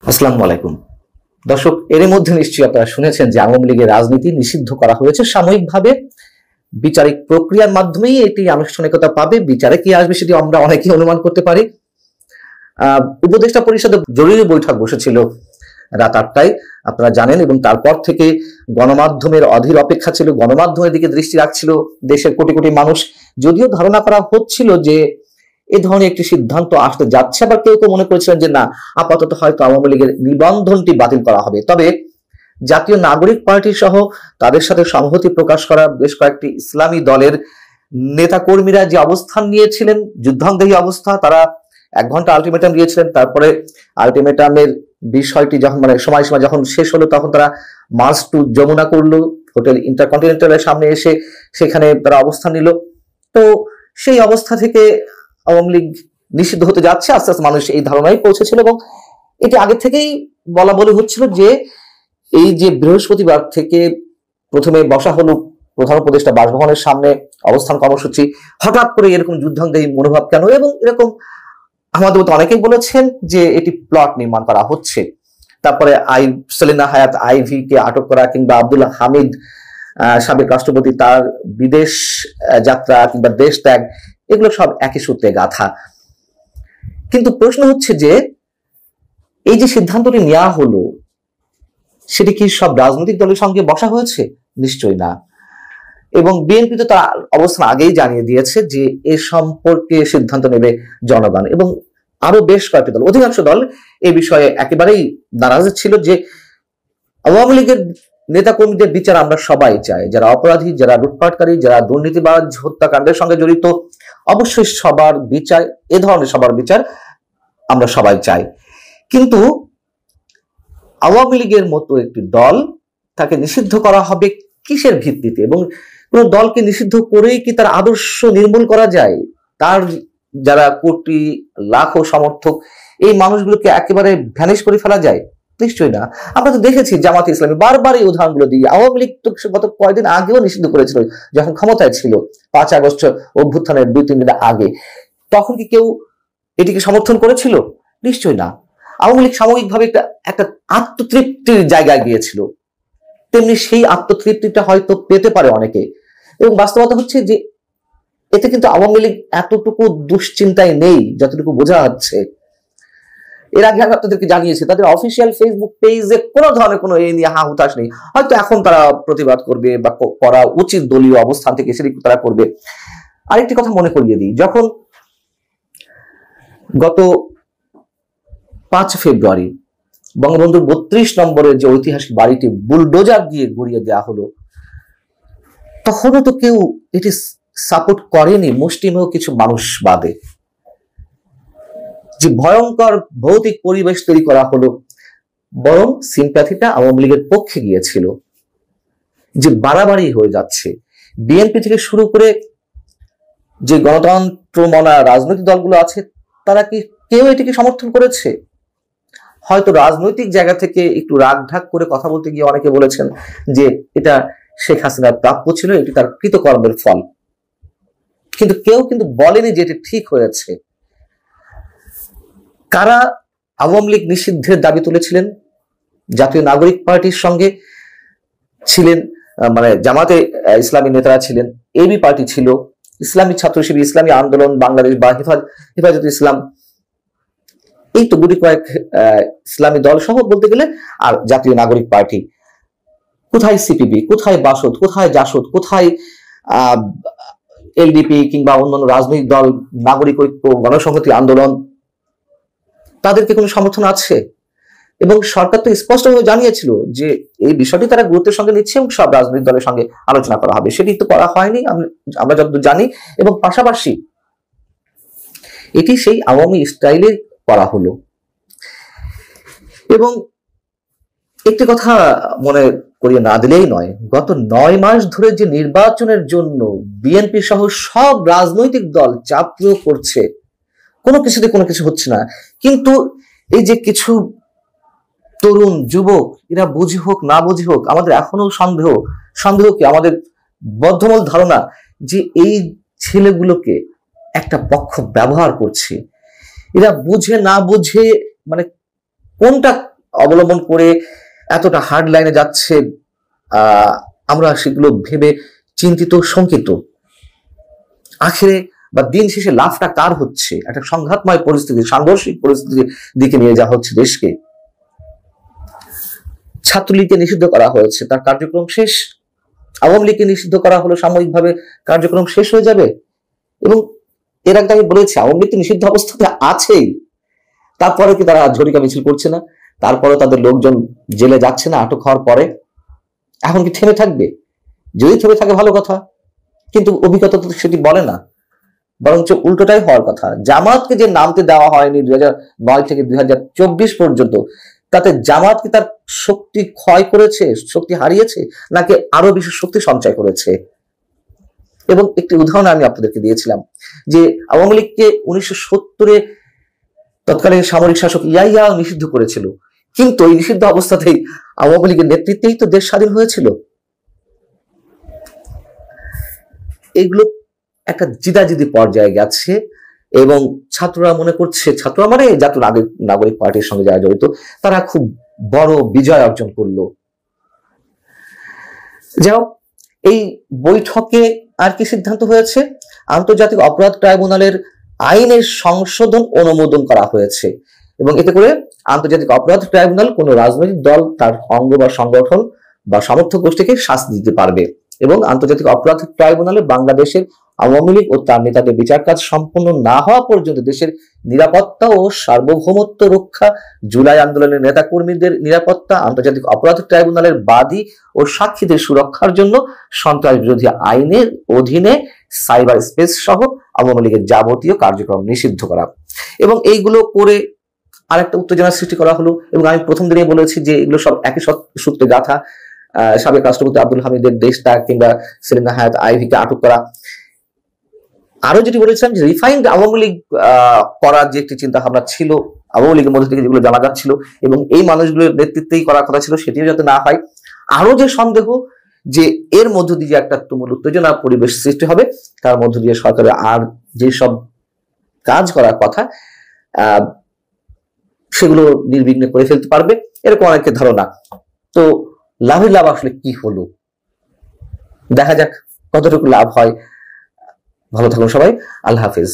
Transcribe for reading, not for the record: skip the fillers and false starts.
আসসালামু আলাইকুম দর্শক, এর মধ্যে নিশ্চয়ই আপনারা শুনেছেন যে আওয়ামী লীগের রাজনীতি নিষিদ্ধ করা হয়েছে সাময়িকভাবে। বিচারিক প্রক্রিয়ার মাধ্যমেই এটি আনুষ্ঠানিকতা পাবে। বিচারে কি আসবে সেটি আমরা অনেকেই অনুমান করতে পারি। উপদেষ্টা পরিষদের জরুরি বৈঠক বসেছিল রাত 8টায়, আপনারা জানেন, এবং তারপর থেকে গণমাধ্যমের অধীর অপেক্ষা ছিল, গণমাধ্যমের দিকে দৃষ্টি রাখছিল দেশের কোটি কোটি মানুষ। যদিও ধারণা করা হচ্ছিল যে এই ধরনের একটি সিদ্ধান্ত আসতে যাচ্ছে, আবার কেউ কেউ মনে করেছিলেন যে না, আপাতত হয়তো আওয়ামী লীগের নিবন্ধনটি বাতিল করা হবে। তবে জাতীয় নাগরিক পার্টি সহ তাদের সাথে সংহতি প্রকাশ করা বেশ কয়েকটি ইসলামী দলের নেতাকর্মীরা যে অবস্থান নিয়েছিলেন, যুদ্ধাঙ্গী অবস্থা, তারা 1 ঘন্টা আলটিমেটাম দিয়েছিলেন। তারপরে আলটিমেটামের বিষয়টি যখন সময়সীমা যখন শেষ হলো, তখন তারা মার্চ টু যমুনা করলো, হোটেল ইন্টারকন্টিনেন্টালের সামনে এসে সেখানে তারা অবস্থান নিল। তো সেই অবস্থা থেকে আওয়ামী লীগ নিষিদ্ধ হতে যাচ্ছে আস্তে আস্তে মানুষ এই ধারণায় পৌঁছেছিল, এবং এটি আগে থেকেই বলা বলে হচ্ছিল যে এই যে বৃহস্পতিবার থেকে প্রথমে বসা হলো প্রধান উপদেষ্টা বাসভবনের সামনে অবস্থান কর্মসূচি, হঠাৎ করে এরকম যুদ্ধাঙ্গী মনোভাব কেন? এবং এরকম আমাদের মতো অনেকেই বলেছেন যে এটি প্লট নির্মাণ করা হচ্ছে। তারপরে সেলিনা হায়াৎ আইভি কে আটক করা, কিংবা আব্দুল হামিদ সাবেক রাষ্ট্রপতি তার বিদেশ যাত্রা কিংবা দেশ ত্যাগ, এগুলো সব একই সূত্রে গাথা। কিন্তু প্রশ্ন হচ্ছে যে এই যে সিদ্ধান্তটি নেওয়া হলো, সেটি কি সব রাজনৈতিক দলের সঙ্গে বসা হয়েছে? নিশ্চয়ই না। এবং বিএনপি তো তার অবস্থান আগেই জানিয়ে দিয়েছে যে এ সম্পর্কে সিদ্ধান্ত নেবে জনগণ, এবং আরো বেশ কয়েকটি দল, অধিকাংশ দল এ বিষয়ে একেবারেই নারাজ ছিল যে আওয়ামী লীগের নেতাকর্মীদের বিচার আমরা সবাই চাই, যারা অপরাধী, যারা লুটপাটকারী, যারা দুর্নীতিবাজ, হত্যাকাণ্ডের সঙ্গে জড়িত, অবশ্যই সবার বিচার, এ ধরনের সবার বিচার আমরা সবাই চাই। কিন্তু আওয়ামী লীগের মতো একটি দল, তাকে নিষিদ্ধ করা হবে কিসের ভিত্তিতে? এবং কোন দলকে নিষিদ্ধ করেই কি তার আদর্শ নির্মূল করা যায়? তার যারা কোটি লাখো সমর্থক, এই মানুষগুলোকে একেবারে ভ্যানিশ করে ফেলা যায়? নিশ্চয়ই না। আমরা তো দেখেছি জামাতে ইসলামী বারবার এই উদাহরণগুলো দিয়ে, আওয়ামী লীগ তো গত কয়েকদিন আগেও নিষিদ্ধ করেছিল যখন ক্ষমতায় ছিল, 5 আগস্ট অভ্যুত্থানের 2-3 দিন আগে। তখন কি কেউ এটিকে সমর্থন করেছিল? নিশ্চয়ই না। আওয়ামী লীগ সাময়িকভাবে একটা আত্মতৃপ্তির জায়গায় গিয়েছিল, তেমনি সেই আত্মতৃপ্তিটা হয়তো পেতে পারে অনেকে। এবং বাস্তবতা হচ্ছে যে এতে কিন্তু আওয়ামী লীগ এতটুকু দুশ্চিন্তায় নেই যতটুকু বোঝা যাচ্ছে। এর আগে আমি আপনাদেরকে জানিয়েছি, তাদের অফিসিয়াল ফেসবুক পেজে কোনো ধরনের কোনো এই নিয়ে হুতাশ নেই। হয়তো এখন তারা প্রতিবাদ করবে বা করা উচিত দলীয় অবস্থান থেকে সেটি তারা করবে। আরেকটি কথা মনে করিয়ে দিই, যখন গত 5 ফেব্রুয়ারি বঙ্গবন্ধুর 32 নম্বরের যে ঐতিহাসিক বাড়িটি বুলডোজার দিয়ে গড়িয়ে দেওয়া হলো, তখনও তো কেউ এটি সাপোর্ট করেনি, মুষ্টিমেয় কিছু মানুষ বাদে। যে ভয়ঙ্কর ভৌতিক পরিবেশ তৈরি করা হলো, বরং সিম্প্যাথিটা আওয়ামী লীগের পক্ষে গিয়েছিল। যে বাড়াবাড়ি হয়ে যাচ্ছে, বিএনপি থেকে শুরু করে যে গণতন্ত্র মনা রাজনৈতিক দলগুলো আছে, তারা কি কেউ এটিকে সমর্থন করেছে? হয়তো রাজনৈতিক জায়গা থেকে একটু রাগ ঢাক করে কথা বলতে গিয়ে অনেকে বলেছেন যে এটা শেখ হাসিনার প্রাপ্য ছিল, এটি তার কৃতকর্মের ফল। কিন্তু কেউ কিন্তু বলেনি যে এটি ঠিক হয়েছে। কারা আওয়ামী লীগ নিষিদ্ধের দাবি তুলেছিলেন? জাতীয় নাগরিক পার্টির সঙ্গে ছিলেন, জামাতে ইসলামী নেতারা ছিলেন, এবি পার্টি ছিল, ইসলামী ছাত্র শিবির, ইসলামী আন্দোলন বাংলাদেশ বা হেফাজত ইসলাম, এই তো গুটি কয়েক ইসলামী দল সহ বলতে গেলে, আর জাতীয় নাগরিক পার্টি। কোথায় সিপিবি, কোথায় বাসদ, কোথায় জাসদ, কোথায় এলডিপি কিংবা অন্যান্য রাজনৈতিক দল, নাগরিক ঐক্য, গণসংহতি আন্দোলন, তাদেরকে কোনো সমর্থন আছে? এবং সরকার তো স্পষ্টভাবে জানিয়েছিল যে এই বিষয়টি তারা গুরুত্বের সঙ্গে নিচ্ছে এবং সব রাজনৈতিক দলের সঙ্গে আলোচনা করা হবে। সেটি তো করা হয়নি আমরা যতদূর জানি। এবং পাশাপাশি এটি সেই আওয়ামী স্টাইলে করা হলো। এবং একটি কথা মনে করিয়ে না দিলেই নয়, গত 9 মাস ধরে যে নির্বাচনের জন্য বিএনপি সহ সব রাজনৈতিক দল চাপ প্রয়োগ করছে, কোনো কিছুতে কোনো কিছু হচ্ছে না। কিন্তু এই যে কিছু তরুণ যুবক, এরা বুঝি হোক না বুঝি হোক, আমাদের এখনো সন্দেহ কি, আমাদের বদ্ধমূল ধারণা যে এই ছেলেগুলোকে একটা পক্ষ ব্যবহার করছে। এরা বুঝে না বুঝে কোনটা অবলম্বন করে এতটা হার্ড লাইনে যাচ্ছে, আমরা সেগুলো ভেবে চিন্তিত শঙ্কিত। আখেরে বা দিন শেষে লাভটা কার হচ্ছে? একটা সংঘাতময় পরিস্থিতি, সাংঘর্ষিক পরিস্থিতির দিকে নিয়ে যাওয়া হচ্ছে দেশকে। ছাত্রলীগকে নিষিদ্ধ করা হয়েছে, তার কার্যক্রম শেষ। আওয়ামী লীগকে নিষিদ্ধ করা হলো, সাময়িকভাবে কার্যক্রম শেষ হয়ে যাবে। এবং এর আগে আমি বলেছি আওয়ামী লীগ নিষিদ্ধ অবস্থাতে আছেই, তারপরে কি তারা ঝটিকা মিছিল করছে না? তারপরে তাদের লোকজন জেলে যাচ্ছে না আটক হওয়ার পরে? এখন কি থেমে থাকবে? যদি থেমে থাকে ভালো কথা, কিন্তু অভিজ্ঞতা তো সেটি বলে না, বরঞ্চ উল্টোটাই হওয়ার কথা। জামাতকে যে নামতে দেওয়া হয়নি 2009 থেকে 2024 পর্যন্ত, তাতে জামাত কি তার শক্তি ক্ষয় করেছে, শক্তি হারিয়েছে, নাকি আরো বেশি শক্তি সঞ্চয় করেছে? এবং একটি উদাহরণ আমি আপনাদেরকে দিয়েছিলাম যে আওয়ামী লীগকে 1970-এ তৎকালীন সামরিক শাসক ইয়াহিয়া নিষিদ্ধ করেছিল, কিন্তু এই নিষিদ্ধ অবস্থাতেই আওয়ামী লীগের নেতৃত্বেই তো দেশ স্বাধীন হয়েছিল। এগুলো একটা জিদাজিদি পর্যায়ে গেছে এবং ছাত্ররা মনে করছে, ছাত্ররা মানে জাতীয় নাগরিক পার্টির সঙ্গে যারা জড়িত, তারা খুব বড় বিজয় অর্জন করলো। যাও, এই বৈঠকে আর কি সিদ্ধান্ত হয়েছে? আন্তর্জাতিক অপরাধ ট্রাইব্যুনালের আইনের সংশোধন অনুমোদন করা হয়েছে এবং এতে করে আন্তর্জাতিক অপরাধ ট্রাইব্যুনাল কোন রাজনৈতিক দল, তার অঙ্গ বা সংগঠন বা সমর্থক গোষ্ঠীকে শাস্তি দিতে পারবে এবং আন্তর্জাতিক অপরাধ ট্রাইব্যুনালে বাংলাদেশের আওয়ামী লীগ ও তার নেতাদের বিচার কাজ সম্পন্ন না হওয়া পর্যন্ত দেশের নিরাপত্তা ও সার্বভৌমত্ব রক্ষা, জুলাই আন্দোলনের নেতাকর্মীদের নিরাপত্তা, আন্তর্জাতিক অপরাধ ট্রাইব্যুনালের বাদী ও সাক্ষীদের সুরক্ষার জন্য সন্ত্রাস বিরোধী আইনের অধীনে সাইবার স্পেস সহ আওয়ামী লীগের যাবতীয় কার্যক্রম নিষিদ্ধ করা। এবং এইগুলো করে আরেকটা উত্তেজনার সৃষ্টি করা হলো। এবং আমি প্রথম দিনে বলেছি যে এগুলো সব একই সূত্রে গাথা। সাবেক রাষ্ট্রপতি আব্দুল হামিদের দেশত্যাগ কিংবা সেলিনা হায়াত আইভিকে আটক করা। আরো যেটি বলেছিলাম যে রিফাইন্ড আওয়ামী লীগ করার যে একটি চিন্তা ভাবনা ছিল আওয়ামী লীগের মধ্যে থেকে, যেগুলো জানা যাচ্ছিল এবং এই মানুষগুলোর নেতৃত্বেই করার কথা ছিল, সেটিও যাতে না হয়। আরো যে সন্দেহ যে এর মধ্য দিয়ে একটা তুমুল উত্তেজনা পরিবেশ সৃষ্টি হবে, তার মধ্য দিয়ে সরকারের আর যেসব কাজ করার কথা সেগুলো নির্বিঘ্নে করে ফেলতে পারবে, এরকম অনেকের ধারণা। তো লাভের লাভ আসলে কি হলো, দেখা যাক কতটুকু লাভ হয়। ভালো থাকুন সবাই, আল্লাহ হাফিজ।